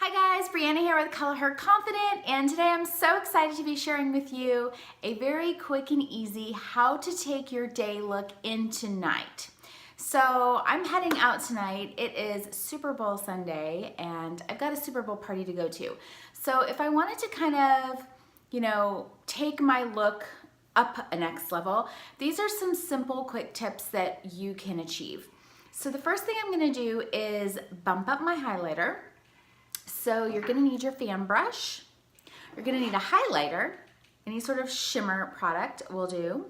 Hi guys, Brianna here with Color Her Confident, and today I'm so excited to be sharing with you a very quick and easy how to take your day look into night. So I'm heading out tonight. It is Super Bowl Sunday and I've got a Super Bowl party to go to. So if I wanted to kind of, take my look up a next level, these are some simple quick tips that you can achieve. So the first thing I'm gonna do is bump up my highlighter. So you're gonna need your fan brush, you're gonna need a highlighter, any sort of shimmer product will do,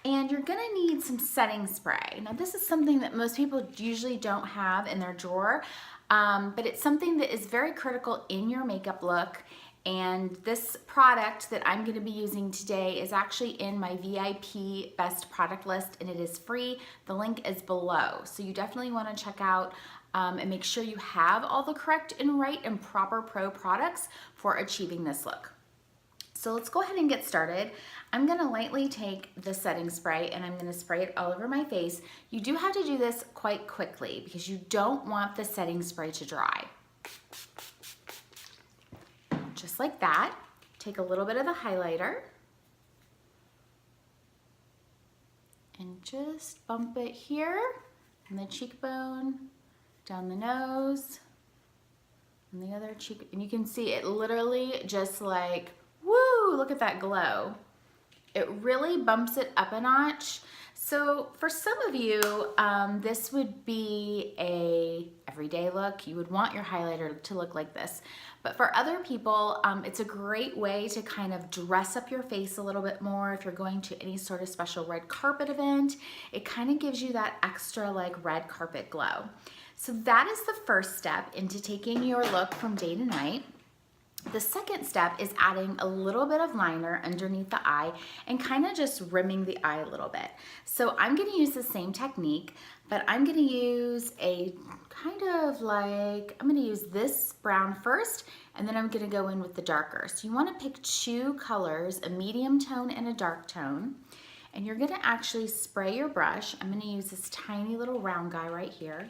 and you're gonna need some setting spray. Now this is something that most people usually don't have in their drawer, but it's something that is very critical in your makeup look. And this product that I'm gonna be using today is actually in my VIP best product list, and it is free. The link is below. So you definitely wanna check out and make sure you have all the correct and right and proper pro products for achieving this look. So let's go ahead and get started. I'm gonna lightly take the setting spray and I'm gonna spray it all over my face. You do have to do this quite quickly because you don't want the setting spray to dry. Just like that. Take a little bit of the highlighter and just bump it here on the cheekbone, down the nose, and the other cheek, and you can see it literally just like, woo, look at that glow. It really bumps it up a notch. So for some of you, this would be a everyday look. You would want your highlighter to look like this. But for other people, it's a great way to kind of dress up your face a little bit more. If you're going to any sort of special red carpet event, it kind of gives you that extra like red carpet glow. So that is the first step into taking your look from day to night. The second step is adding a little bit of liner underneath the eye and kind of just rimming the eye a little bit. So I'm gonna use the same technique, but I'm gonna use a kind of like, I'm gonna use this brown first, and then I'm gonna go in with the darker. So you wanna pick two colors, a medium tone and a dark tone, and you're gonna actually spray your brush. I'm gonna use this tiny little round guy right here.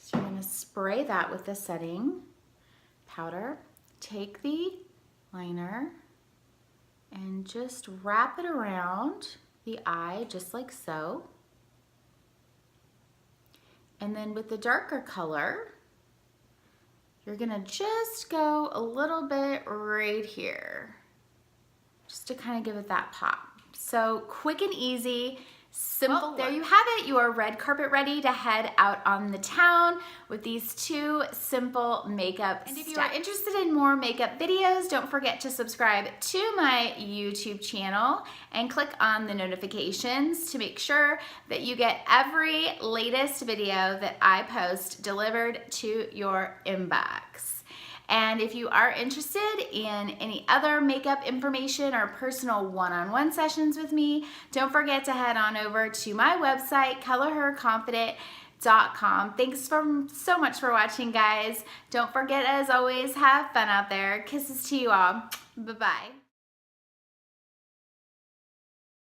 So you're gonna spray that with the setting powder. Take the liner and just wrap it around the eye just like so. And then with the darker color, you're gonna just go a little bit right here, just to kind of give it that pop. So quick and easy, simple. Well, there you have it. You are red carpet ready to head out on the town with these two simple makeup steps. And if you are interested in more makeup videos, don't forget to subscribe to my YouTube channel and click on the notifications to make sure that you get every latest video that I post delivered to your inbox. And if you are interested in any other makeup information or personal one-on-one sessions with me, don't forget to head on over to my website, colorherconfident.com. Thanks so much for watching, guys. Don't forget, as always, have fun out there. Kisses to you all. Bye-bye.